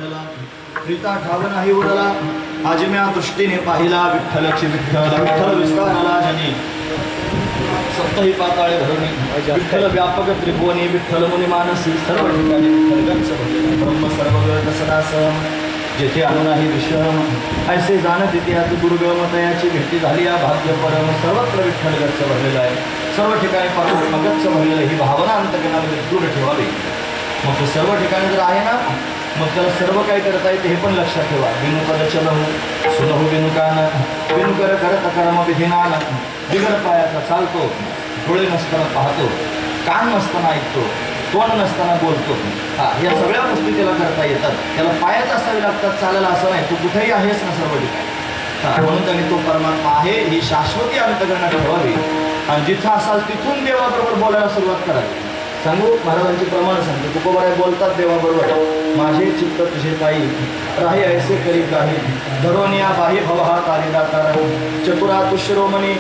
विठ्ठला प्रीता ठाव नाही उरला आजम्या दृष्टीने पाहिला विठ्ठलची विठ्ठल विठ्ठल विस्ताराला जनी सप्तही पाताळे धरणी विठ्ठल व्यापक त्रिभुवनी विठ्ठल मुनी मानसी सर्व ठिकाणी विठ्ठल ब्रह्म सर्वगत सदासम जेथे अनु नाही विषम ऐसे जाणत इतिहास दुर्गम तयाची भेटी झाली या भाग्य परम सर्वत्र विठ्ठल गच्च भरलेला आहे सर्व ठिकाणी परम गच्च भरलेलं ही भावना अंतकरणामध्ये दूर ठेवावी मग सर्व ठिकाणी जर आहे ना मग त्याला सर्व काय करता येते हे पण लक्षात ठेवा विनुपद चलहू सुनहू विनुकान विनुकर करत कर्म विधिनान बिगर पायाचा चालतो डोळे नसताना पाहतो कान नसताना ऐकतो तोंड नसताना बोलतो या सगळ्या गोष्टी त्याला करता येतात त्याला पायाच असावे लागतात चालायला असं नाही तू कुठेही आहेस ना सर्व ठिकाणी म्हणून त्यांनी तो परमात्मा आहे ही शाश्वती अंतकरणात ठेवावी आणि जिथं असाल तिथून देवाबरोबर बोलायला सुरुवात करावी सांगू महाराजांचे प्रमाण सांगतो तुकोबाराय बोलतात देवाबरोबर माझे चित्त तुझे पायी राही ऐसे करी काही धरोनिया बाही भवहा तारी दातार चतुरा तुश्रोमणी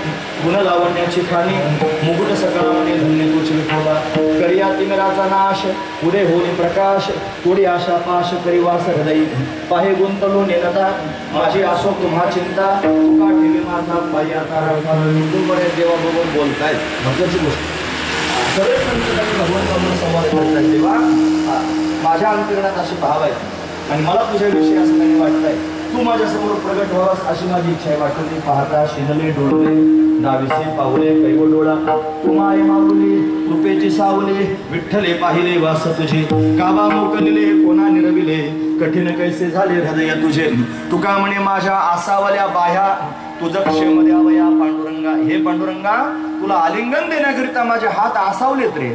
गुण लावण्याची खाणी मुकुट सकळामणी धन्य तुझी विठोबा करिया तिमिराचा नाश उदय होणे प्रकाश थोडी आशा पाश करी वास हृदयी पाहे गुंतलो नेनता माझी आसो तुम्हा चिंता तुका ठेवी माझा पायी आता तुकोबाराय देवाबरोबर बोलतायत महत्वाची गोष्ट सगळे संत भगवंताबरोबर संवाद करतात देवा माझ्या अंतर्गणात असे भाव आहेत आणि मला तुझ्याविषयी असं काही वाटतंय तू माझ्यासमोर प्रगट व्हावास अशी माझी इच्छा आहे वाटते पाहता शिनले डोळले डावीसे पावले कैव डोळा तू माये माऊली कृपेची सावले विठ्ठले पाहिले वास तुझे काबा मोकलिले कोणा निरविले कठीण कैसे झाले हृदय तुझे तुका म्हणे माझ्या आसावल्या बाह्या तुझं क्षेम द्यावया पांडुरंगा हे पांडुरंगा तुला आलिंगन देण्याकरिता माझे हात आसावलेत रे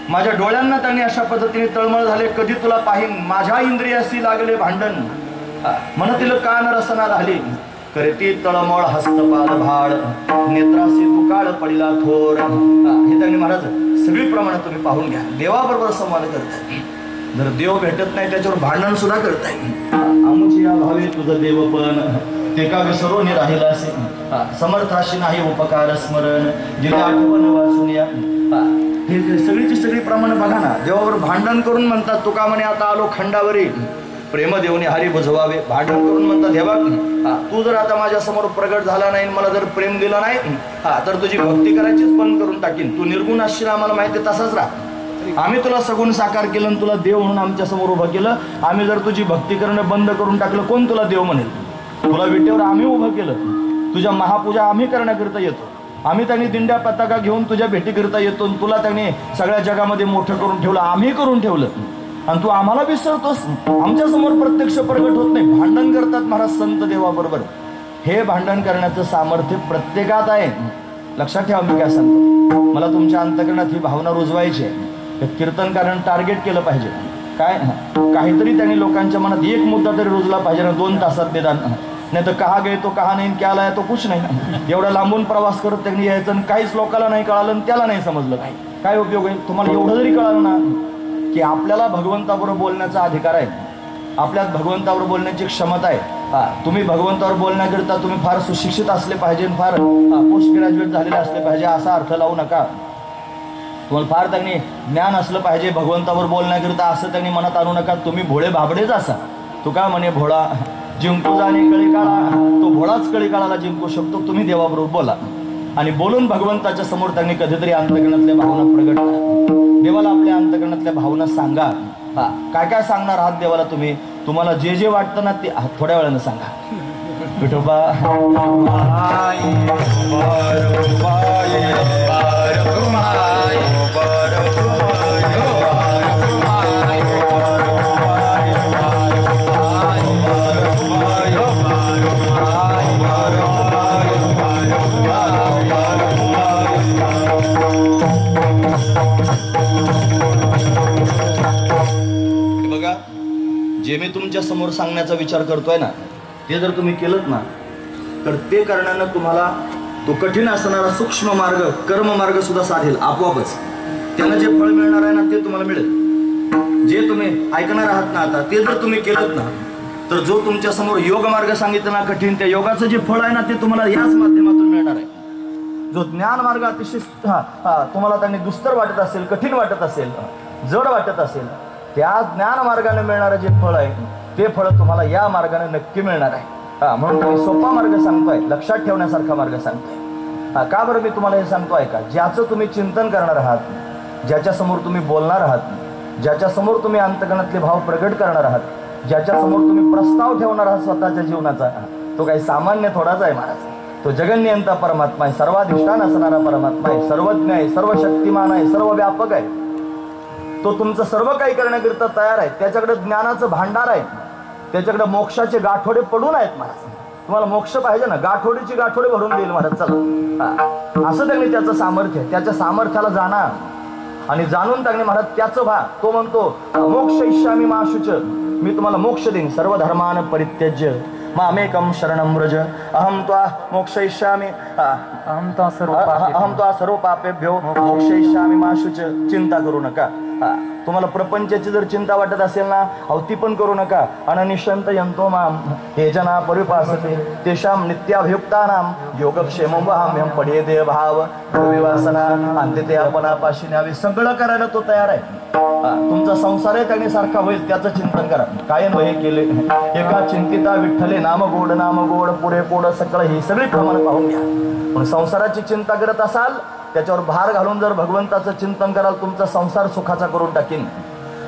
माझ्या डोळ्यांना त्यांनी अशा पद्धतीने तळमळ झाले कधी तुला पाहिन माझ्या इंद्रियासी लागले भांडण म्हणतील कान रसना राहिली करती तळमळ हस्तपाल भाड नेत्रासी दुकाळ पडिला थोर हे त्यांनी महाराज सगळी प्रमाणे तुम्ही पाहून घ्या देवाबरोबर संवाद करताय जर देव भेटत नाही त्याच्यावर भांडण सुद्धा करताय आमुची या भावे तुझं देवपण ते का विसरून राहिला असे समर्थाशी नाही उपकार स्मरण जिथे आठवण वाचून या हे सगळीची सगळी प्रमाणे बघा ना देवावर भांडण करून म्हणतात तुका म्हणे आता आलो खंडावरी प्रेम देवने हरी बुजवावे भांडण करून म्हणतात हे बघ तू जर आता माझ्या समोर प्रगट झाला नाही मला जर प्रेम दिला नाही तर तुझी भक्ती करायचीच बंद करून टाकीन तू निर्गुण असशील आम्हाला माहिती तसाच राहा आम्ही तुला सगुण साकार केलं आणि तुला देव म्हणून आमच्या समोर उभं केलं आम्ही जर तुझी भक्ती करणं बंद करून टाकलं कोण तुला देव म्हणेल तुला विटेवर आम्ही उभं केलं तुझ्या महापूजा आम्ही करण्याकरिता येतो आम्ही त्यांनी दिंड्या पताका घेऊन तुझ्या भेटीकरिता येतो तुला त्यांनी सगळ्या जगामध्ये मोठं करून ठेवलं आम्ही करून ठेवलं आणि तू आम्हाला विसरतोस आमच्या समोर प्रत्यक्ष प्रगट होत नाही भांडण करतात महाराज संत देवाबरोबर हे भांडण करण्याचं सामर्थ्य प्रत्येकात आहे लक्षात ठेवा मी काय सांगतो मला तुमच्या अंतकरणात ही भावना रुजवायची आहे कीर्तनकारांनी टार्गेट केलं पाहिजे काय काहीतरी त्यांनी लोकांच्या मनात एक मुद्दा तरी रुजला पाहिजे ना 2 तासात निदान नाही तर कहा गए तो कहा नाही क्या लाया तो कुछ नाही एवढा लांबून प्रवास करत त्यांनी यायचं आणि काहीच लोकांना नाही कळालं आणि त्याला नाही समजलं काय उपयोग आहे तुम्हाला एवढं जरी कळालं ना की आपल्याला भगवंताबरोबर बोलण्याचा अधिकार आहे आपल्यात भगवंतावर बोलण्याची क्षमता आहे तुम्ही भगवंतावर बोलण्याकरिता तुम्ही फार सुशिक्षित असले पाहिजे फार पोस्ट ग्रॅज्युएट झालेले असले पाहिजे असा अर्थ लावू नका तुम्हाला फार त्यांनी ज्ञान असलं पाहिजे भगवंतावर बोलण्याकरिता असं त्यांनी मनात आणू नका तुम्ही भोळे भाबडेच असा तू का म्हणे भोळा जिंकू जाणे कळी काळा तो भोळाच कळी काळाला जिंकू शकतो तुम्ही देवाबरोबर बोला आणि बोलून भगवंताच्या समोर त्यांनी कधीतरी अंतकरणातल्या भावना प्रगट करा देवाला आपल्या अंतकरणातल्या भावना सांगा काय सांगणार आहात देवाला तुम्हाला जे वाटतं ना ते थोड्या वेळानं सांगा विठोबा बघा जे मी तुमच्या समोर सांगण्याचा विचार करतोय ना ते जर तुम्ही केलंत ना तर ते करण्यानं तुम्हाला तो कठीण असणारा सूक्ष्म मार्ग कर्म मार्ग सुद्धा साधेल आपोआपच त्यानं जे फळ मिळणार आहे ना ते तुम्हाला मिळेल जे तुम्ही ऐकणार आहात ना आता ते जर तुम्ही केलंत ना तर जो तुमच्या समोर योग मार्ग सांगितला ना कठीण त्या योगाचं जे फळ आहे ना ते तुम्हाला याच माध्यमातून मिळणार आहे जो ज्ञान मार्ग अतिशय तुम्हाला त्यांनी दुस्तर वाटत असेल कठीण वाटत असेल जड वाटत असेल त्या ज्ञान मार्गाने मिळणारं जे फळ आहे ते फळ तुम्हाला या मार्गाने नक्की मिळणार आहे. म्हणून तुम्ही सोपा मार्ग सांगतोय, लक्षात ठेवण्यासारखा मार्ग सांगतोय. का बरं मी तुम्हाला हे सांगतोय का? ज्याचं तुम्ही चिंतन करणार आहात, ज्याच्या समोर तुम्ही बोलणार आहात, ज्याच्या समोर तुम्ही अंतःकरणातले भाव प्रगट करणार आहात, ज्याच्या समोर तुम्ही प्रस्ताव ठेवणार आहात स्वतःच्या जीवनाचा, तो काही सामान्य थोडाच आहे महाराज. तो जगन्नियंता परमात्मा आहे, सर्वाधिष्ठान असणारा परमात्मा आहे, सर्वज्ञ आहे, सर्व शक्तिमान आहे, सर्व व्यापक आहे. तो तुमचं सर्व काही करण्याकरिता तयार आहे. त्याच्याकडे ज्ञानाचं भांडार आहे, त्याच्याकडे मोक्षाचे गाठोडे पडून आहेत महाराज. तुम्हाला मोक्ष पाहिजे ना, गाठोडीची गाठोडे भरून देईल महाराज. चला, असं त्यांनी त्याचं सामर्थ्य, त्याच्या सामर्थ्याला जाणा आणि जाणून टाकणे महाराज. त्याचं भा तो म्हणतो मोक्ष इष्यामी मा शुच, मी तुम्हाला मोक्ष देईन. सर्व धर्मान परित्यज्य मामेकम शरणं व्रज अहम त्वा मोक्षयिष्यामि अहम त्वा सर्व पापेभ्यो मोक्षयिष्यामि मा शुच. चिंता करू नका. तुम्हाला प्रपंचाची जर चिंता वाटत असेल ना, ती पण करू नका. अननिश्चंत यंतो माम हे जना परिपासते तेषां नित्याभियुक्तानां योगक्षेमं वहाम्यहं पड्येते भाव विवासना. आणि ते आपण आपाशी न्यावे. सगळं करायला तो तयार आहे. तुमचा संसारही त्याने सारखा होईल, त्याचं चिंतन करा. काय हे केले एका चिंतिता विठ्ठले नाम गोड पुढे पोड सगळं ही सगळी प्रमाण पाहून घ्या. पण संसाराची चिंता करत असाल, त्याच्यावर भार घालून जर भगवंताचं चिंतन कराल, तुमचा संसार सुखाचा करून टाकीन.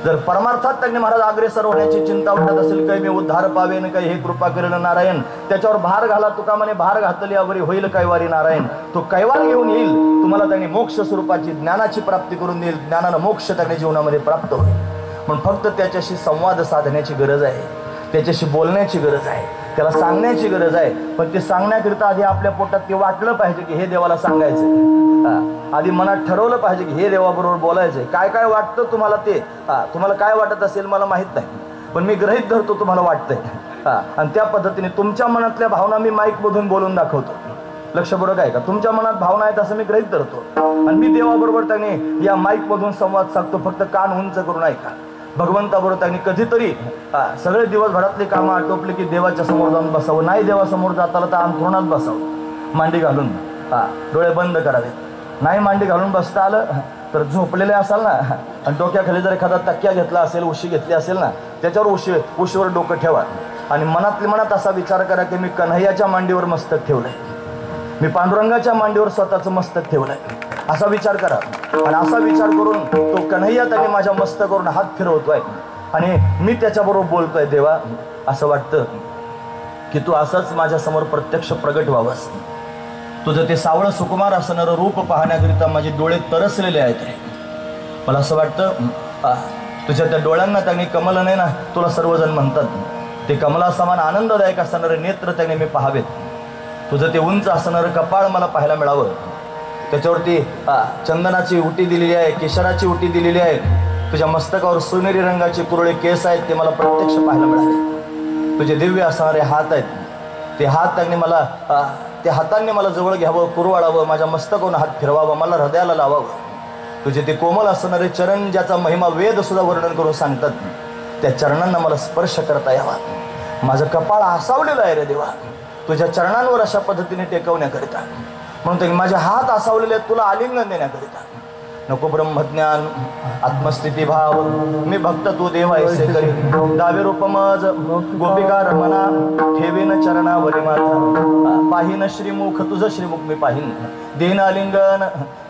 जर परमार्थात त्यांनी महाराज अग्रेसर होण्याची चिंता वाटत असेल, काही मी उद्धार पावेन, काही हे कृपा करेल नारायण, त्याच्यावर भार घाला. तुका म्हणे भार घातली यावरी होईल कैवारी नारायण. तो कैवार घेऊन येईल तुम्हाला. त्यांनी मोक्ष स्वरूपाची ज्ञानाची प्राप्ती करून देईल. ज्ञानानं मोक्ष त्याने जीवनामध्ये प्राप्त होईल. म्हणून फक्त त्याच्याशी संवाद साधण्याची गरज आहे, त्याच्याशी बोलण्याची गरज आहे, त्याला सांगण्याची गरज आहे. पण ते सांगण्याकरिता आधी आपल्या पोटात ते वाटलं पाहिजे की हे देवाला सांगायचं. आधी मनात ठरवलं पाहिजे की हे देवाबरोबर बोलायचंय. काय काय वाटतं तुम्हाला ते, तुम्हाला काय वाटत असेल मला माहित नाही, पण मी गृहीत धरतो तुम्हाला वाटतंय. आणि त्या पद्धतीने तुमच्या मनातल्या भावना मी माईक मधून बोलून दाखवतो. लक्ष बरोबर आहे का? तुमच्या मनात भावना आहेत असं मी गृहीत धरतो आणि मी देवाबरोबर त्याने या माईक मधून संवाद साधतो. फक्त कान उंच करून ऐका. भगवंताबरोबर त्यांनी कधीतरी सगळे दिवसभरातली कामं आटोपली की देवाच्या समोर जाऊन बसावं. नाही देवासमोर जाताला तर अंथरुणात बसावं, मांडी घालून. डोळे बंद करावेत. नाही मांडी घालून बसता आलं तर झोपलेले असाल ना, आणि डोक्याखाली जर एखादा तक्क्या घेतला असेल, उशी घेतली असेल ना, त्याच्यावर उशीवर डोकं ठेवा आणि मनात असा विचार करा की मी कन्हैयाच्या मांडीवर मस्तक ठेवलंय, मी पांडुरंगाच्या मांडीवर स्वतःचं मस्तक ठेवलंय. असा विचार करा. आणि असा विचार करून तो कन्हैया त्याने माझ्या मस्तकावरून हात फिरवतोय आणि मी त्याच्याबरोबर बोलतोय. देवा, असं वाटतं की तू असंच माझ्यासमोर प्रत्यक्ष प्रगट व्हावंस. तुझं ते सावळं सुकुमार असणारं रूप पाहण्याकरिता माझे डोळे तरसलेले आहेत रे. मला असं वाटतं तुझ्या त्या डोळ्यांना त्यांनी कमल नाही ना, तुला सर्वजण म्हणतात, ते कमला समान आनंददायक असणारे नेत्र त्याने मी पाहावेत. तुझं ते उंच असणारं कपाळ मला पाहायला मिळावं. त्याच्यावरती चंदनाची उटी दिलेली आहे, केशराची उटी दिलेली आहे. तुझ्या मस्तकावर सोनेरी रंगाचे कुरळे केस आहेत, ते मला प्रत्यक्ष पाहायला मिळाले. तुझे दिव्य असणारे हात आहेत, ते हात त्यांनी मला त्या हातांनी मला जवळ घ्यावं, कुरवाळावं, माझ्या मस्तकावरून हात फिरवावं, मला हृदयाला लावावं. तुझे ते कोमल असणारे चरण, ज्याचा महिमा वेद सुद्धा वर्णन करून सांगतात, त्या चरणांना मला स्पर्श करता यावा. माझं कपाळ आसावलेलं आहे रे देवा, तुझ्या चरणांवर अशा पद्धतीने टेकवण्याकरिता. म्हणून त्यांनी माझे हात आसावलेले आहेत तुला आलिंगन देण्याकरिता. नको ब्रह्मज्ञान आत्मस्थिती भाव मी भक्त तू देव ऐसे करी. दावे रूप मज गोपिका रमणा ठेवीन चरणावरी माथा. पाहिन श्रीमुख तुझं श्रीमुख मी पाहिन. देन आलिंगन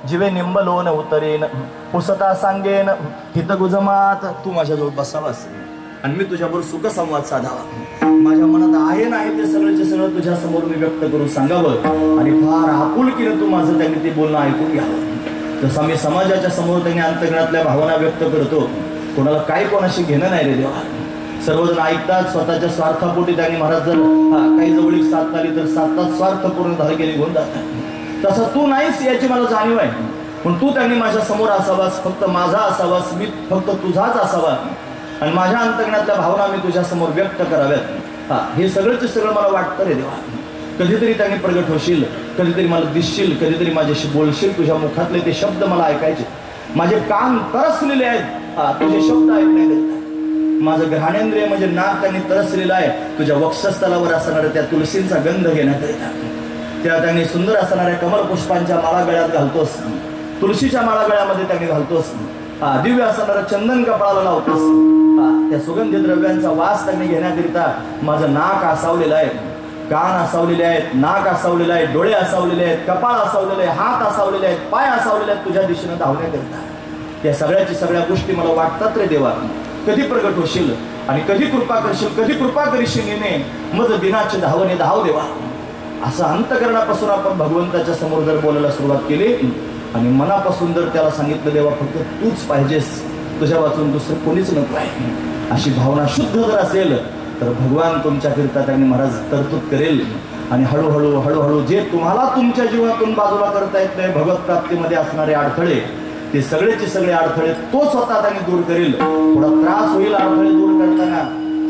जीवे निंबलोन उतरेन. पुसता सांगेन हित गुजमात तू माझ्याजवळ बसावास आणि मी तुझ्याबरोबर सुख संवाद साधावा. माझ्या मनात आहे नाही ते सगळंचे सगळं तुझ्या समोर मी व्यक्त करून सांगावं आणि फार आपुलकीने तू माझं त्यांनी ते बोलणं ऐकून घ्यावं. जसं मी समाजाच्या समोर त्यांनी अंतःकरणातल्या भावना व्यक्त करतो, कोणाला काय कोणाशी घेणं नाही रे देवा. सर्वजण ऐकतात, स्वतःच्या स्वार्थापोटी त्यांनी महाराज जर काही जवळीक साथ आली तर साततात स्वार्थ पूर्ण झाले गेले घेऊन जातात. तसं तू नाहीस याची मला जाणीव आहे. पण तू त्यांनी माझ्या समोर असावास, फक्त माझा असावास, मी फक्त तुझाच असावा आणि माझ्या अंतःकरणातल्या भावना मी तुझ्या समोर व्यक्त कराव्यात. हे सगळंच सगळं मला वाटतं रे देवा. कधीतरी त्यांनी प्रगट होशील, कधीतरी मला दिसशील, कधीतरी माझ्याशी बोलशील. तुझ्या मुखातले ते शब्द मला ऐकायचे. माझे कान तरसलेले आहेत तुझे शब्द ऐकण्याकरिता. माझं घ्राणेंद्रिय म्हणजे नाक त्यांनी तरसलेलं आहे तुझ्या वक्षस्थलावर असणाऱ्या त्या तुलसींचा गंध घेण्याकरिता. त्या त्यांनी सुंदर असणाऱ्या कमल पुष्पांच्या माळा गळ्यात घालतोस, तुळशीच्या माळा गळ्यामध्ये त्यांनी घालतोस, दिव्य असणारं चंदन कपाळाला लावतोस. त्या सुगंधी द्रव्यांचा वास त्यांनी घेण्याकरिता माझं नाक आसावलेलं आहे, कान आसावलेले आहेत, नाक आसावलेलं आहे, डोळे आसावलेले आहेत, कपाळ आसावलेले आहे, हात आसावलेले आहेत, पाय आसावलेले आहेत तुझ्या दिशेनं धावण्याकरिता. या सगळ्या गोष्टी मला वाटतात रे देवा, कधी प्रगट होशील आणि कधी कृपा करशील, कधी कृपा करशील येणे मग दिनाचे धावणे धाव देवा. असं अंतकरणापासून आपण भगवंताच्या समोर जर बोलायला सुरुवात केली आणि मनापासून जर त्याला सांगितलं देवा फक्त तूच पाहिजेस, तुझ्या वाचून दुसरं कोणीच नको आहे, अशी भावना शुद्ध जर असेल तर भगवान तुमच्याकरिता त्यांनी महाराज तरतूद करेल. आणि हळूहळू जे तुम्हाला तुमच्या जीवनातून बाजूला करता येत नाही, भगवत प्राप्तीमध्ये असणारे अडथळे, ते सगळेचे सगळे अडथळे तो स्वतः त्यांनी दूर करेल. थोडा त्रास होईल अडथळे दूर करताना.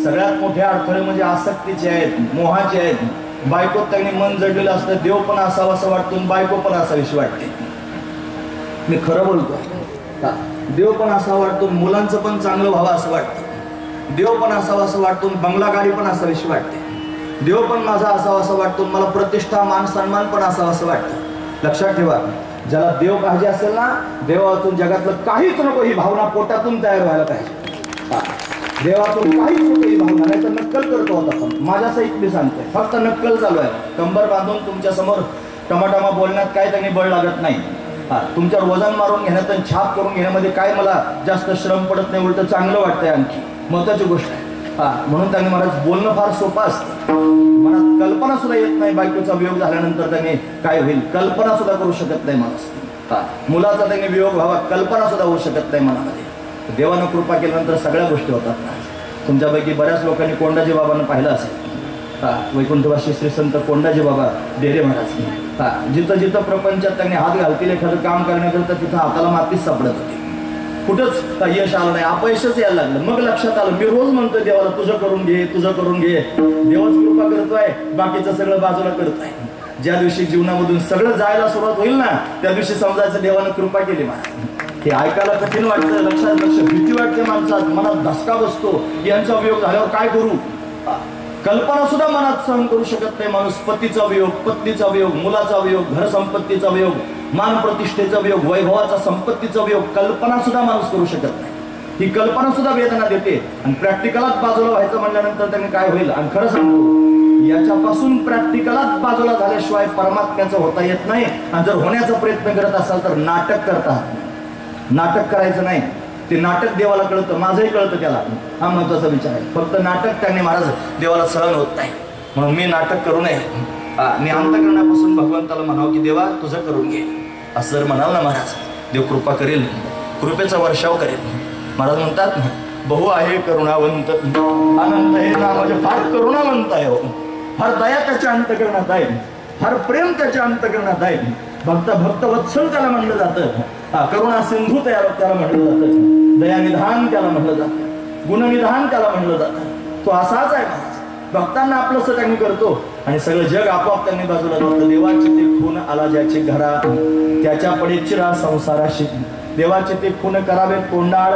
सगळ्यात मोठे अडथळे म्हणजे आसक्तीचे आहेत, मोहाचे आहेत. बायकोत त्यांनी मन जडलेलं असतं, देव पण असावं असं वाटतं, बायको पण असावीशी वाटते. मी खरं बोलतो, देव पण असावं वाटतो, मुलांचं पण चांगलं व्हावं असं वाटतं, देव पण असावं असं वाटतो, बंगला गाडी पण असावीशी वाटते, देव पण माझा असावं असं वाटतो, मला प्रतिष्ठा मान सन्मान पण असावं असं वाटतं. लक्षात ठेवा, ज्याला देव पाहिजे असेल ना, देवातून जगातलं काहीच नको ही भावना पोटातून तयार व्हायला पाहिजे. देवातून काहीच नको ही भावना, नाही तर नक्कल करतो होता. पण माझ्या सहित मी सांगतोय, फक्त नक्कल चालू आहे. कंबर बांधून तुमच्या समोर टमाटमा बोलण्यात काय त्यांनी बळ लागत नाही. तुमच्यावर वजन मारून घेण्यात आणि छाप करून घेण्यामध्ये काय मला जास्त श्रम पडत नाही, उलट चांगलं वाटतंय. आणखी महत्वाची गोष्ट आहे. म्हणून त्यांनी महाराज बोलणं फार सोपं असतं. मनात कल्पना सुद्धा येत नाही, बायकोचा वियोग झाल्यानंतर त्याने काय होईल कल्पना सुद्धा करू शकत नाही माणूस. मुलाचा त्याने वियोग व्हावा कल्पना सुद्धा होऊ शकत नाही मनामध्ये. देवानं कृपा केल्यानंतर सगळ्या गोष्टी होतात. तुमच्यापैकी बऱ्याच लोकांनी कोंडाजी बाबांना पाहिलं असेल. वैकुंठवासी श्री संत कोंडाजी बाबा डेरे महाराज, जिथं जिथं प्रपंचात त्यांनी हात घालतील एखादं काम करण्याकरता तिथं हाताला मातीच सापडत होती. कुठंच यश आलं नाही, अपयशच यायला लागलं. मग लक्षात आलं, मी रोज म्हणतोय देवाला तुझं करून घे, तुझं करून घे. देवच कृपा करतोय, बाकीचं सगळं बाजूला करतोय. ज्या दिवशी जीवनामधून सगळं जायला सुरुवात होईल ना, त्या दिवशी समजायचं देवानं कृपा केली महाराज. हे ऐकायला कठीण वाटतं, लक्षात भीती वाटते माणसात, मनात धसका बसतो. यांचा वियोग झाल्यावर काय करू, कल्पना सुद्धा मनात सहन करू शकत नाही माणूस. पतीचा वियोग, पत्नीचा वियोग, मुलाचा वियोग, घर संपत्तीचा वियोग, मान प्रतिष्ठेचा वियोग, वैभवाचा संपत्तीचा वियोग, कल्पना सुद्धा माणूस करू शकत नाही. ही कल्पना सुद्धा वेदना देते. आणि प्रॅक्टिकलात बाजूला व्हायचं म्हणल्यानंतर त्यांनी काय होईल. आणि खरं सांगतो, याच्यापासून प्रॅक्टिकलात बाजूला झाल्याशिवाय परमात्म्याचं होता येत नाही. आणि जर होण्याचा प्रयत्न करत असाल तर नाटक करतात. नाटक करायचं नाही, ते नाटक देवाला कळतं, माझंही कळतं त्याला. हा महत्वाचा विचार आहे. फक्त नाटक त्यांनी महाराज देवाला सहन होत नाही, म्हणून मी नाटक करू नये. मी अंतकरणापासून भगवंताला म्हणावं की देवा तुझं करून घे, असं जर म्हणाल ना महाराज, देव कृपा करेल, कृपेचा वर्षाव करेल. महाराज म्हणतात, बहु आहे करुणावंत, अनंत हे ना म्हणजे फार करुणावंत आहे, फार दया त्याच्या अंतकरणात आहे, फार प्रेम त्याच्या अंतकरणात आहे. भक्त वत्सल त्याला म्हणलं जातं. करुणा सिंधू त्याला म्हणलं जातं, दयानिधान त्याला म्हणलं जातं, गुणनिधान त्याला म्हणलं जातं. तो असाच आहे महाराज. भक्तांना आपलंसं त्यांनी करतो आणि सगळं जग आपोआप त्यांनी बाजूला जातं. देवाचे ते खून आला ज्याचे घरा, त्याच्या पडे चिरा संसाराशी, देवाचे ते खून करावे कोंडाळ,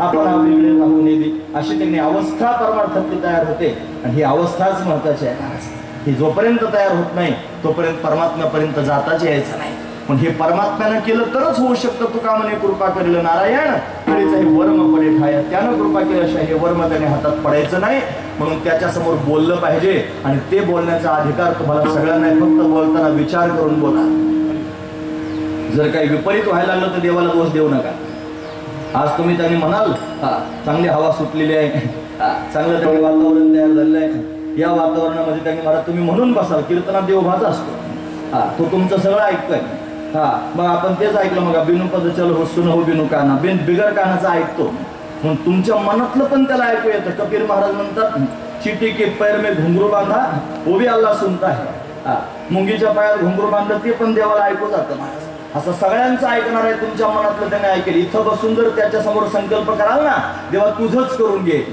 आपण वेगळे राहू नये, अशी त्यांनी अवस्था परमार्थातली तयार होते. आणि ही अवस्थाच महत्वाची आहे महाराज. ही जोपर्यंत तयार होत नाही तोपर्यंत परमात्म्यापर्यंत जाताच यायचं नाही. पण हे परमात्म्यानं केलं तरच होऊ शकतं. तुका म्हणे कृपा करेल नारायण, तरीच हे वर्म पडे ठाय. त्यानं कृपा केल्याशिवाय हे वर्म त्याने हातात पडायचं नाही. म्हणून त्याच्या समोर बोललं पाहिजे. आणि ते बोलण्याचा अधिकार तुम्हाला सगळ्यांना, फक्त बोलताना विचार करून बोला. जर काही विपरीत व्हायला लागलं तर देवाला दोष देऊ नका. आज तुम्ही त्यांनी म्हणाल चांगली हवा सुटलेली आहे, चांगलं त्यांनी वातावरण तयार झालेलं आहे, या वातावरणामध्ये त्यांनी मला तुम्ही म्हणून बसाल. कीर्तनात देव उभाच असतो, तो तुमचं सगळं ऐकतोय. मग आपण तेच ऐकलं, मग बिनू पद चल हो सुन हो बिनू काना, बिगर कानाचा ऐकतो. म्हणून तुमच्या मनातलं पण त्याला ऐकू येतं. कबीर महाराज म्हणतात, चिटी के पैर में घुंगरू बांधा वो भी अल्लाह सुनता है. मुंगीच्या पायात घुंगरू बांधलं ते पण देवाला ऐकू जातं महाराज. असं सगळ्यांचं ऐकणार आहे, तुमच्या मनातलं त्याने ऐकेल. इथं बसून जर त्याच्या समोर संकल्प कराल ना, देवा तुझंच करून घे,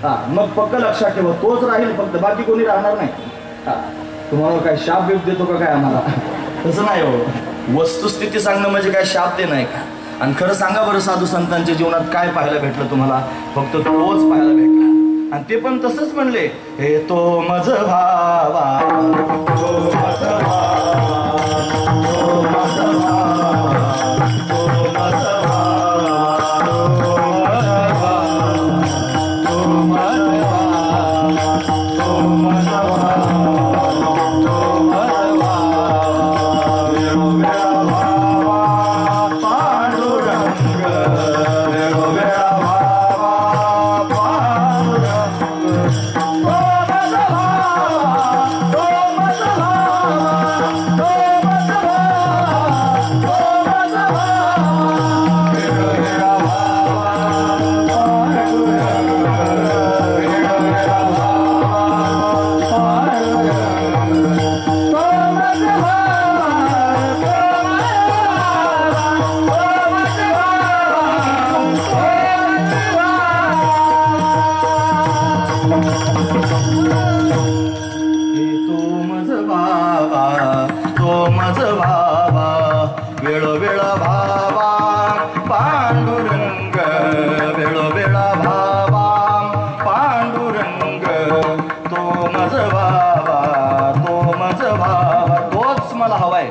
मग फक्त लक्षात ठेवा तोच राहील, फक्त बाकी कोणी राहणार नाही. तुम्हाला काय शाप बीप देतो का काय आम्हाला? तसं नाही हो. वस्तुस्थिती सांगणं म्हणजे काय शाप देणं आहे का? आणि खरं सांगा बरं, साधू संतांच्या जीवनात काय पाहायला भेटलं तुम्हाला? फक्त तोच पाहायला भेटला. आणि ते पण तसंच म्हणले, हे तो मज भावा, तो मज भावा, तो मज भावा, तो मज भावा, तो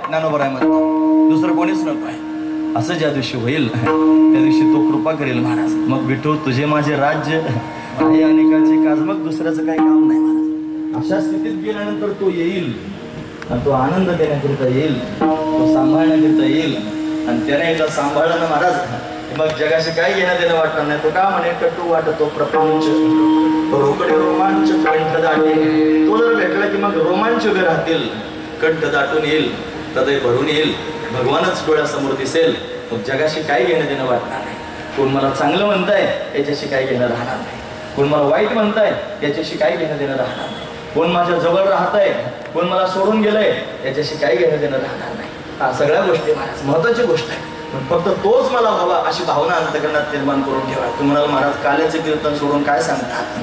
ज्ञानोबरामध्ये, दुसरं कोणीच नको आहे. असं ज्या दिवशी होईल त्या दिवशी तो कृपा करेल महाराज. मग विठू तुझे माझे राज्य आहे अनेकाचे काज, मग दुसऱ्याचं काही काम नाही महाराज. अशा स्थितीत गेल्यानंतर तो येईल आणि तो आनंद देण्याकरिता येईल, तो सांभाळण्याकरिता येईल. आणि त्याने एकदा सांभाळलं ना महाराज, मग जगाशी काही घेणं देणं वाटणार नाही. तो का म्हणे कटू वाटतो प्रपंच रोकडे रोमांच कंठ दाटे. तो जर भेटला की मग रोमांच उभे राहतील, कंठ दाटून येईल, हृदय भरून येईल, भगवानच डोळ्यासमोर दिसेल. मग जगाशी काही घेणं देणं वाटणार नाही. कोण मला चांगलं म्हणताय याच्याशी काही घेणं राहणार नाही, कोण मला वाईट म्हणताय याच्याशी काही घेणं देणं राहणार नाही, कोण माझ्या जवळ राहतंय कोण मला सोडून गेलंय याच्याशी काही घेणं देणं राहणार नाही. हा सगळ्या गोष्टी महाराज महत्वाची गोष्ट आहे. पण फक्त तोच मला हवा अशी भावना अंतकरणात निर्माण करून ठेवा. तुम्हाला महाराज काल्याचे कीर्तन सोडून काय सांगतात?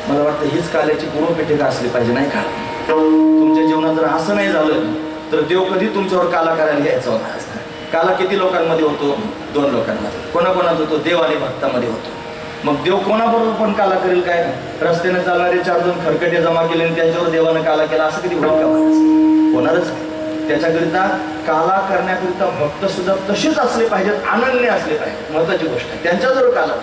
मला वाटतं हीच काल्याची पूर्वपीठिका असली पाहिजे नाही का? तुमच्या जीवनात जर असं नाही झालं तर देव कधी तुमच्यावर काला करायला यायचा होता. काला किती लोकांमध्ये होतो? 2 लोकांमध्ये. कोणाकोणात होतो? देव आणि भक्तामध्ये होतो. मग देव कोणाबरोबर पण काला करेल काय? रस्त्याने चालणारे 4 जण खरकटे जमा केले आणि त्यांच्यावर देवानं काला केला असं किती होईल का? होणारच. त्याच्याकरिता काला करण्याकरिता भक्त सुद्धा तसेच असले पाहिजेत, अनन्य असले पाहिजे. महत्वाची गोष्ट आहे. त्यांच्याजवळ काला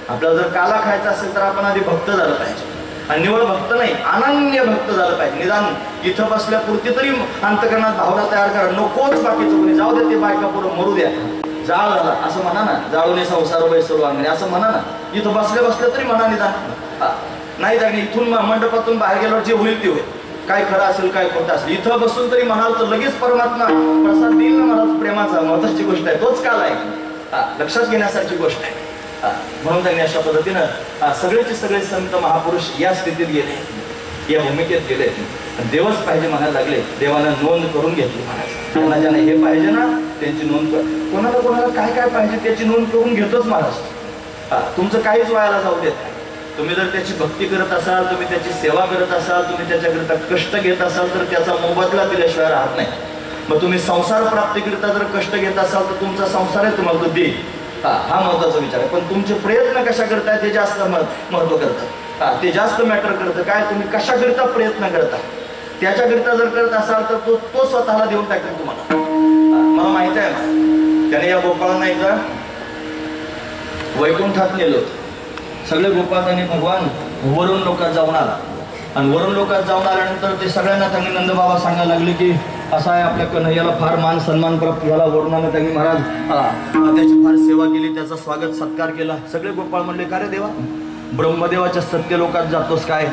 आपल्याला जर काला खायचा असेल तर आपण आधी भक्त झालं पाहिजे. आणि निवळ भक्त नाही, अनन्य भक्त झालं पाहिजे. निदान इथं बसल्यापुरती तरी अंतकरणात भावना तयार करा. नकोच बाकीचं कोणी जाऊ दे, ते बायका पुढं मरू द्या, जाळ झाला असं म्हणा ना, जाळून संसार वय सर्व अंगणे असं म्हणा ना. इथं बसल्या तरी म्हणा निदान. नाही जाणे इथून मंडपातून बाहेर गेल्यावर जे होईल ते होईल, काय खरं असेल काय खोटं असेल. इथं बसून तरी म्हणाल तर लगेच परमात्मा प्रसाद देईल ना मला. प्रेमाचा महत्वाची गोष्ट आहे, तोच काल आहे. लक्षात घेण्यासारखी गोष्ट आहे. म्हणून त्यांनी अशा पद्धतीनं सगळेचे सगळे संत महापुरुष या स्थितीत गेले, या भूमिकेत गेले. देवच पाहिजे म्हणायला लागले. देवानं नोंद करून घेतली महाराज. त्यांना ज्यांना हे पाहिजे ना त्यांची नोंद कर. कोणाला कोणाला काय काय पाहिजे त्याची नोंद करून घेतोच महाराज. तुमचं काहीच व्हायला जाऊ देत नाही. तुम्ही जर त्याची भक्ती करत असाल, तुम्ही त्याची सेवा करत असाल, तुम्ही त्याच्याकरिता कष्ट घेत असाल तर त्याचा मोबदला दिल्याशिवाय राहत नाही. मग तुम्ही संसार प्राप्तीकरिता जर कष्ट घेत असाल तर तुमचा संसार आहे तुम्हाला तो देईल. हा महत्वाचा विचार आहे. पण तुमचे प्रयत्न कशा करताय ते जास्त महत्व करतात. ते जास्त मॅटर करतं. काय तुम्ही कशाकरिता प्रयत्न करता त्याच्याकरिता जर करत असाल तर तो स्वतःला देऊन टाकेल तुम्हाला. मला माहित आहे ना, त्याने या गोपाळांना एकदा वैकुंठात नेलं होतं. सगळे गोपाळांनी भगवान वरून लोकात जाऊन आला. आणि वरून लोकात जाऊन आल्यानंतर ते सगळ्यांना त्यांनी नंदबाबा सांगायला लागले की असं आहे आपल्या कन्हैयाला फार मान सन्मान प्राप्त झाला. वरुणानं त्यांनी महाराज त्याची फार सेवा केली, त्याचा स्वागत सत्कार केला. सगळे गोपाळ म्हणले का रे देवा, ब्रह्मदेवाच्या सत्य लोकात जातोस काय,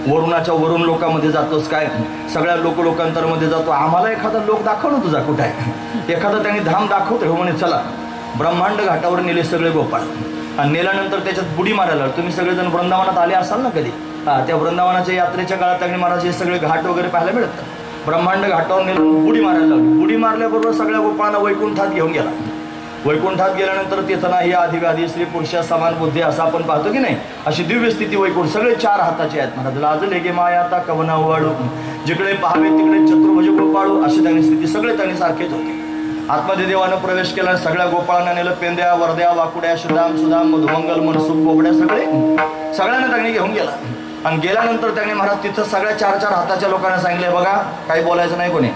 वरुणाच्या वरुण लोकामध्ये जातोस काय, सगळ्या लोकांतरमध्ये जातो. आम्हाला एखादा लोक दाखव ना तुझा कुठं आहे. एखादा त्यांनी धाम दाखवत हो म्हणे. चला ब्रह्मांड घाटावर नेले सगळे गोपाळ. आणि नेल्यानंतर त्याच्यात बुडी मारायला. तुम्ही सगळेजण वृंदावनात आले असाल ना कधी. त्या वृंदावनाच्या यात्रेच्या काळात त्यांनी महाराज हे सगळे घाट वगैरे पाहायला मिळतात. ब्रह्मांड घाटावर नेलं, बुडी मारायला लागली. बुडी मारल्याबरोबर सगळ्या गोपाळांना वैकुंठात घेऊन गेला. वैकुंठात गेल्यानंतर तिथं नाही अधिकाधी स्त्री पुरुषा समान बुद्धी असं आपण पाहतो की नाही, अशी दिव्य स्थिती वैकुंठ. सगळे 4 हाताचे आहेत महाराज. लाजले गे माया आता कवना वाळू, जिकडे पाहावे तिकडे चतुर्भुज गोपाळू, अशी त्यांनी स्थिती. सगळे त्यांनी सारखेच होते. आतमध्ये देवानं प्रवेश केला. सगळ्या गोपाळांना नेलं. पेंद्या वरद्या वाकुड्या सुदाम मधुमंगल मनसुख बोबड्या सगळ्यांना त्यांनी घेऊन गेला. आणि गेल्यानंतर त्यांनी महाराज तिथं सगळ्या 4 हाताच्या लोकांना सांगितले बघा काही बोलायचं नाही कोणी.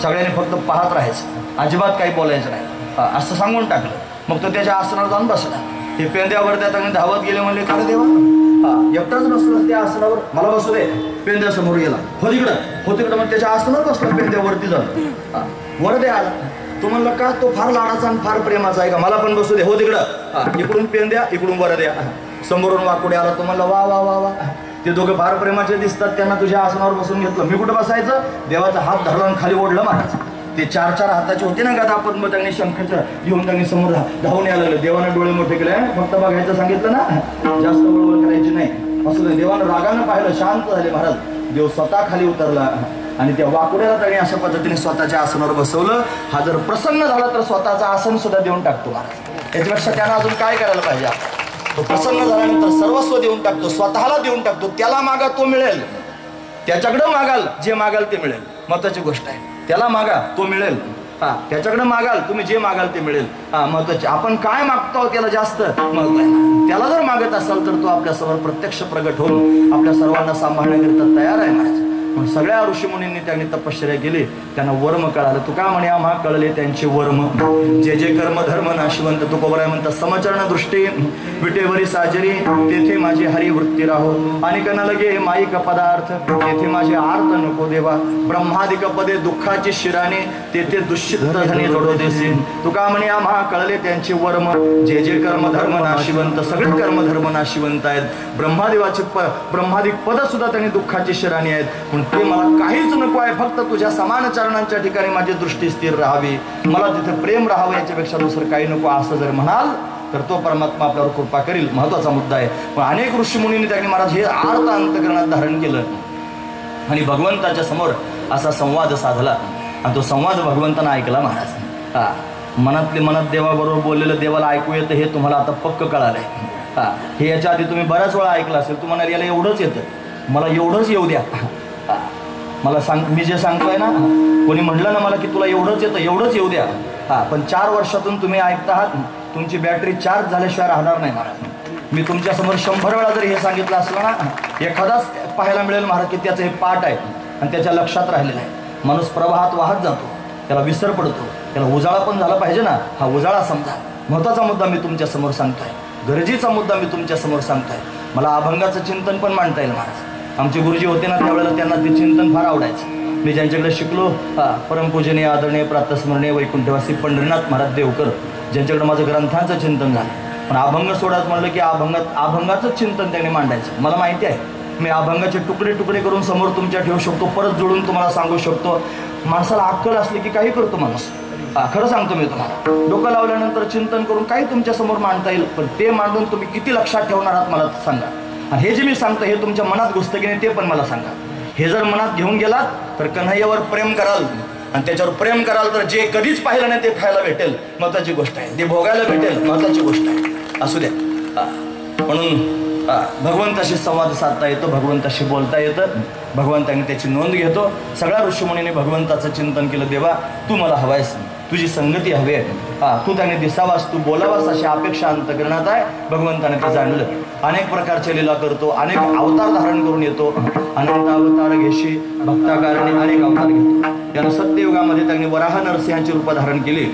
सगळ्यांनी फक्त पाहत राहायचं, अजिबात काही बोलायचं नाही असं सांगून टाकलं. मग तो त्याच्या आसनावर जाऊन बसला. हे पेंद्यावर त्या त्यांनी धावत गेले. म्हणले का देवा एकटाच बसला त्या आसनावर, मला बसू दे. पेंद्या समोर गेला. हो तिकडं मग त्याच्या आसनावर बसला. पेंद्यावरती जाऊन वरदे आला. तो म्हणला का तो फार लाडाचा आणि फार प्रेमाचा आहे का, मला पण बसू दे. हो तिकडं. इकडून पेंद्या इकडून वरद्या. समोरून वाकुडे आला. तो म्हणला वा वा वा वा, ते दोघं फार प्रेमाचे दिसतात, त्यांना तुझ्या आसनावर बसून घेतलं. मी कुठं बसायचं. देवाचा हात धरला आणि खाली ओढलं महाराज. ते 4 हाताचे होते ना गदा पद्म, त्यांनी शंखाचं घेऊन त्यांनी समोर धावून यायला लागलं. देवानं डोळे मोठे केले. फक्त बघायचं सांगितलं ना, जास्त बळबळ करायची नाही. असं नाही. देवानं रागानं पाहिलं, शांत झाले महाराज. देव स्वतः खाली उतरला आणि त्या वाकुड्याला त्यांनी अशा पद्धतीने स्वतःच्या आसनावर बसवलं. हा जर प्रसन्न झाला तर स्वतःचं आसन सुद्धा देऊन टाकतो महाराज. याच्यापेक्षा त्यानं अजून काय करायला पाहिजे. तो प्रसन्न झाल्यानंतर सर्वस्व देऊन टाकतो, स्वतःला देऊन टाकतो. त्याला मागा तो मिळेल, त्याच्याकडं मागाल जे मागाल ते मिळेल. महत्वाची गोष्ट आहे. त्याला मागा तो मिळेल. त्याच्याकडे मागाल तुम्ही जे मागाल ते मिळेल. महत्वाचे आपण काय मागतो त्याला जास्त महत्व आहे. त्याला जर मागत असाल तर तो आपल्या समोर प्रत्यक्ष प्रगट होऊन आपल्या सर्वांना सांभाळण्याकरिता तयार आहे महाराज. पण सगळ्या ऋषीमुनींनी त्यांनी तपश्चर्या केली, त्यांना वर्म कळालं. तुका म्हणे आम्हा कळले त्यांचे वर्म, जे जे कर्म धर्म नाशिवंत. तुकोबराय म्हणतात समचरण दृष्टी विटेवरी साजरी, तेथे माझी हरिवृत्ती राहो. आणि कना लगे माईक पदार्थ, तेथे माझे आर्त नको देवा. ब्रह्मादिक पदे दुःखाची शिराने, तेथे दुष्चित्त धनी जोडो देसे. तुका म्हणे आम्हा कळले त्यांचे वर्म, जे जे कर्म धर्म नाशिवंत. सगळे कर्म धर्म नाशिवंत आहेत. ब्रह्मादेवाचे ब्रह्मादिक पद सुद्धा त्यांनी दुःखाची शिराणी आहेत. पण ते मला काहीच नको आहे, फक्त तुझ्या समान चरणांच्या ठिकाणी माझी दृष्टी स्थिर राहावी, मला तिथे प्रेम राहावं, याच्यापेक्षा दुसरं काही नको असं जर म्हणाल तर तो परमात्मा आपल्यावर कृपा करील. महत्वाचा मुद्दा आहे. पण अनेक ऋषीमुनींनी त्यांनी महाराज हे आर्त अंतकरणात धारण केलं आणि भगवंताच्या समोर असा संवाद साधला. आणि तो संवाद भगवंतानं ऐकला महाराज. मनातले मनात देवाबरोबर बोललेलं देवाला ऐकू येतं हे तुम्हाला आता पक्क कळालंय. हे याच्या आधी तुम्ही बऱ्याच वेळा ऐकलं असेल. तुम्हाला याला एवढंच येतं, मला एवढंच येऊ द्या. मला मी जे सांगतोय ना, कोणी म्हटलं ना मला की तुला एवढंच येतं, एवढंच येऊ द्या. पण 4 वर्षातून तुम्ही ऐकता आहात, तुमची बॅटरी चार्ज झाल्याशिवाय राहणार नाही महाराज. मी तुमच्यासमोर 100 वेळा जरी हे सांगितलं असलं ना, एखादाच पाहायला मिळेल महाराज की त्याचं हे पाठ आहे आणि त्याच्या लक्षात राहिलेलं आहे. माणूस प्रवाहात वाहत जातो, त्याला विसर पडतो, त्याला उजाळा पण झाला पाहिजे ना. हा उजाळा समजा. महत्त्वाचा मुद्दा मी तुमच्यासमोर सांगतोय, गरजेचा मुद्दा मी तुमच्यासमोर सांगतोय. मला अभंगाचं चिंतन पण मांडता येईल महाराज. आमचे गुरुजी होते ना त्यावेळेला, त्यांना ते चिंतन फार आवडायचं. मी ज्यांच्याकडे शिकलो, परमपूजनीय आदरणीय प्रातस्मरणीय वैकुंठवासी पंढरीनाथ महाराज देवकर, ज्यांच्याकडे माझं ग्रंथांचं चिंतन झालं. पण अभंग सोडाच म्हणलं की अभंगाचंच चिंतन त्यांनी मांडायचं. मला माहिती आहे, मी अभंगाचे तुकडे तुकडे करून समोर तुमच्या ठेवू शकतो, परत जोडून तुम्हाला सांगू शकतो. माणसाला अक्कल असली की काही करतो माणूस. खरं सांगतो मी तुम्हाला, डोकं लावल्यानंतर चिंतन करून काही तुमच्या समोर मांडता येईल. पण ते मांडून तुम्ही किती लक्षात ठेवणार आहात मला सांगा. आणि हे जे मी सांगतो हे तुमच्या मनात घुसतं की नाही ते पण मला सांगा. हे जर मनात घेऊन गेलात तर कन्हैयावर प्रेम कराल, आणि त्याच्यावर प्रेम कराल तर जे कधीच पाहिलं नाही ते खायला भेटेल, महत्वाची गोष्ट आहे. ते भोगायला भेटेल, महत्वाची गोष्ट आहे. असू द्या. म्हणून भगवंताशी संवाद साधता येतो, भगवंताशी बोलता येतं, भगवंताने त्याची नोंद घेतो. सगळ्या ऋषीमुनीने भगवंताचं चिंतन केलं. देवा तू मला हवायस, तुझी संगती हवी आहे, तू त्याने दिसावास, तू बोलावास अशी अपेक्षा अंतकरणात आहे. भगवंताने ते जाणलं. अनेक प्रकारचे लीला करतो, अनेक अवतार धारण करून येतो. अनंत अवतार घेशी भक्ताकारणे अनेक अवतार घेतो. त्यानं सत्ययुगामध्ये त्यांनी वराह नरसिंहाची रूप धारण केली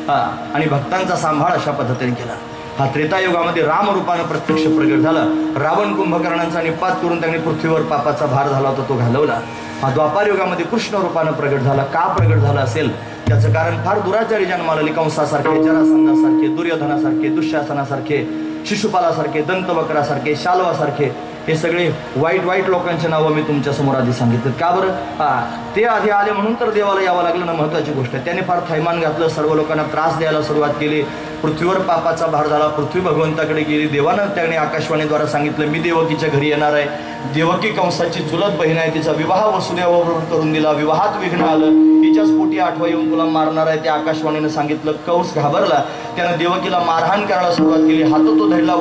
आणि भक्तांचा सांभाळ अशा पद्धतीने केला. हा त्रेतायुगामध्ये रामरूपानं प्रत्यक्ष प्रगट झाला. रावण कुंभकर्णांचा निपात करून त्यांनी पृथ्वीवर पापाचा भार झाला होता तो घालवला. हा द्वापार युगामध्ये कृष्ण रूपानं प्रगट झाला. का प्रगट झाला असेल त्याचं कारण फार दुराचारी जन्माला आले. कंसासारखे, जरासंधासारखे, दुर्योधनासारखे, दुःशासनासारखे, शिशुपालासारखे, दंतवक्रासारखे, शाल्वासारखे, हे सगळे वाईट वाईट लोकांचे नावं मी तुमच्यासमोर आधी सांगितलं. का बरं? ते आधी आले म्हणून तर देवाला यावं लागलं ना, महत्त्वाची गोष्ट आहे. त्याने फार थैमान घातलं, सर्व लोकांना त्रास द्यायला सुरुवात केली. पृथ्वीवर पापाचा भार झाला, पृथ्वी भगवंताकडे गेली. देवानं त्याने आकाशवाणीद्वारा सांगितलं मी देवकीच्या घरी येणार आहे. देवकी कंसाची चुलत बहीण आहे, तिचा विवाह वसुदेवाबरोबर करून दिला. विवाहात विघ्न आलं, तिच्याच पोटी आठवा येऊन तुला मारणार आहे ते आकाशवाणीनं सांगितलं. कंस घाबरला, त्यानं देवकीला मारहाण करायला सुरुवात केली. हात तो धरला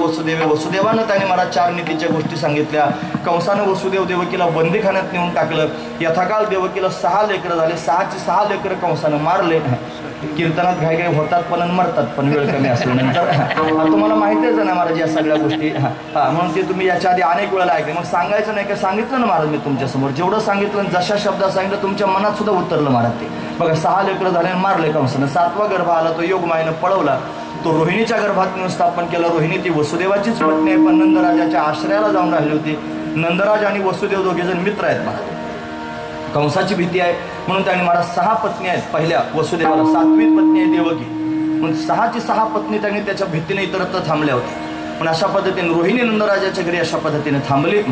वसुदेवानं त्याने मला 4 नीतीच्या गोष्टी सांगितल्या. कंसानं वसुदेव देवकीला बंदीखान्यात नेऊन टाकलं. यथाकाल देवकीला 6 लेकरं झाले. 6ची 6 लेकरं कंसानं मारले. कीर्तनात घाई घाई होतात पण मरतात पण वेळ कमी असल्यानंतर. तुम्हाला माहितीच आहे ना महाराज या सगळ्या गोष्टी. म्हणून ते तुम्ही याच्या आधी अनेक वेळेला ऐकले. मग सांगायचं नाही का? सांगितलं ना महाराज मी तुमच्यासमोर. जेवढं सांगितलं जशा शब्दात सांगितलं तुमच्या मनात सुद्धा उतरलं महाराज ते. बघा 6 लेकरं झाले मारले कंसानं. 7वा गर्भ आला, तो योगमायेनं पळवला. तो रोहिणीच्या गर्भात नेऊन स्थापन केला. रोहिणी ती वसुदेवाचीच पत्नी आहे, पण नंदराजाच्या आश्रयाला जाऊन राहिली होती. नंदराज आणि वसुदेव दोघेजण मित्र आहेत महाराज. कंसाची भीती आहे म्हणून त्याने मला 6 पत्नी आहेत. पहिल्या वसुदेवाला 7वी पत्नी आहे देवकी. पण 6ची 6 पत्नी त्यांनी त्याच्या भीतीने इतरत्र थांबल्या होत्या. पण अशा पद्धतीने रोहिणी नंदराजाच्या घरी अशा पद्धतीने थांबली.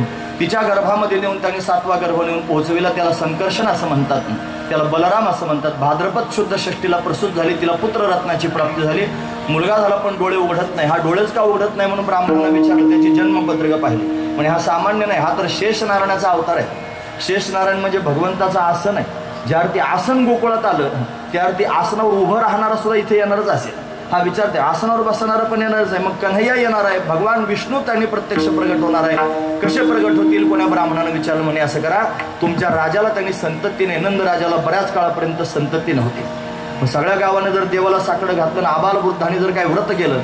तिच्या गर्भामध्ये नेऊन त्यांनी 7वा गर्भ नेऊन पोहोचविला. त्याला संकर्षण असं म्हणतात, त्याला बलराम असं म्हणतात. भाद्रपद शुद्ध षष्टीला प्रसूत झाली, तिला पुत्ररत्नाची प्राप्ती झाली. मुलगा झाला पण डोळे उघडत नाही. हा डोळेच का उघडत नाही म्हणून ब्राह्मणांना विचारलं. त्याची जन्मपत्रिका पाहिली. म्हणजे हा सामान्य नाही, हा तर शेषनारायणाचा अवतार आहे. शेषनारायण म्हणजे भगवंताचं आसन आहे. ज्यावरती आसन गोकुळात आलं त्यावरती आसनावर उभं राहणारा सुद्धा इथे येणारच असेल. हा विचारते, आसनावर बसणारा पण येणारच आहे. मग कन्हैया येणार आहे, भगवान विष्णू त्यांनी प्रत्यक्ष प्रगट होणार आहे. कसे प्रगट होतील? कोण्या ब्राह्मणानं विचारलं. म्हणे असं करा, तुमच्या राजाला त्यांनी संततीने, नंद राजाला बऱ्याच काळापर्यंत संतती नव्हती. मग सगळ्या गावानं जर देवाला साकडं घातलं, आबाल वृद्धाने जर काही व्रत केलं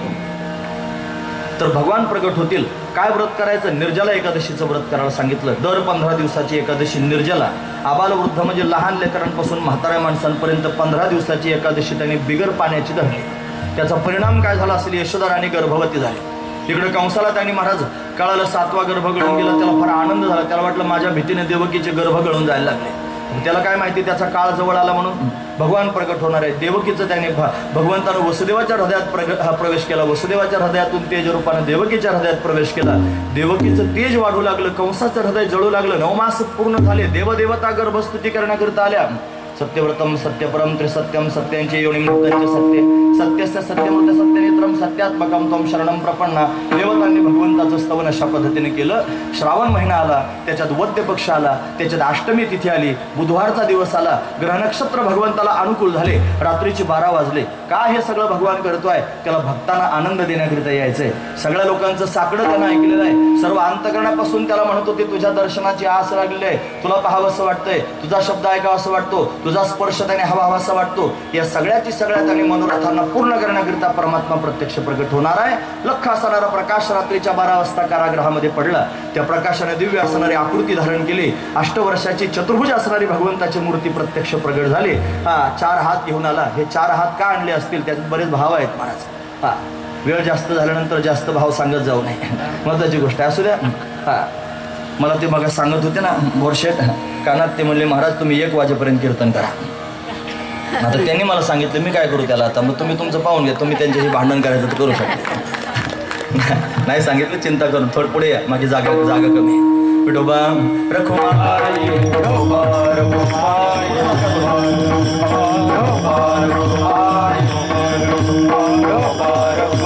तर भगवान प्रगट होतील. काय व्रत करायचं? निर्जला एकादशीचं व्रत करायला सांगितलं. दर 15 दिवसाची एकादशी निर्जला. आबाल वृद्ध म्हणजे लहान लेकरांपासून म्हाताऱ्या माणसांपर्यंत 15 दिवसाची एकादशी त्यांनी बिगर पाण्याची धरली. त्याचा परिणाम काय झाला असेल? यशोदा राणी गर्भवती झाली. तिकडे कंसाला त्यांनी महाराज कळालं 7वा गर्भ गळून गेला. त्याला फार आनंद झाला. त्याला वाटलं माझ्या भीतीने देवकीचे गर्भ गळून जायला लागले. त्याला काय माहिती, त्याचा काळ जवळ आला म्हणून भगवान प्रकट होणार आहे. देवकीचं त्याने भगवंतानं वसुदेवाच्या हृदयात प्रवेश केला. वसुदेवाच्या हृदयातून तेज रूपानं देवकीच्या हृदयात प्रवेश केला. देवकीचं तेज वाढू लागलं. कंसाचं हृदय जळू लागलं. 9 मास पूर्ण झाले. देवदेवता गर्भस्तुती करण्याकरिता आल्या. सत्यव्रतम सत्यपरम त्रिसत्यम सत्यांचे योनी मुक्तांचे सत्य सत्यस्य सत्यमृत सत्यनेत्रम सत्यात्मकम तम शरणम प्रपन्ना. देवतांनी भगवंताचं स्तवन अशा पद्धतीने केलं. श्रावण महिना आला, त्याच्यात वद्य पक्ष आला, त्याच्यात अष्टमी तिथी आली, बुधवारचा दिवस आला, ग्रह नक्षत्र भगवंताला अनुकूल झाले, रात्रीचे 12 वाजले. का हे सगळं भगवान करतोय? त्याला भक्तांना आनंद देण्याकरिता यायचंय. सगळ्या लोकांचं साकडं त्यानं ऐकलेलं आहे. सर्व अंतकरणापासून त्याला म्हणत होते तुझ्या दर्शनाची आस लागलेली आहे, तुला पाहावंसं वाटतंय, तुझा शब्द ऐकावासा वाटतो, तुझा स्पर्श त्याने हवाहवासा वाटतो. या सगळ्याची सगळ्या त्याने मनोरथांना पूर्ण करण्याकरिता परमात्मा प्रत्यक्ष प्रकट होणार आहे. लख असणारा प्रकाश रात्रीच्या 12 वाजता कारागृहामध्ये पडला. त्या प्रकाशाने दिव्य असणारी आकृती धारण केली. 8 वर्षाची चतुर्भुज असणारी भगवंताची मूर्ती प्रत्यक्ष प्रकट झाली. 4 हात घेऊन आला. हे 4 हात का आणले असतील? त्याच्यात बरेच भाव आहेत महाराज. वेळ जास्त झाल्यानंतर जास्त भाव सांगत जाऊ नये, महत्वाची गोष्ट असू द्या. मला ते मग सांगत होते ना बोरशेट कानात, ते म्हणले महाराज तुम्ही 1 वाजेपर्यंत कीर्तन करा. आता त्यांनी मला सांगितलं मी काय करू त्याला? आता मग तुम्ही तुमचं पाहून घ्या. तुम्ही त्यांच्याशी भांडण करायचं तर करू शकता. नाही सांगितलं चिंता करून थोडं पुढे या, माझी जागा कमी. विठोबा रखुमाई विठोबा रखुमाई विठोबा रखुमाई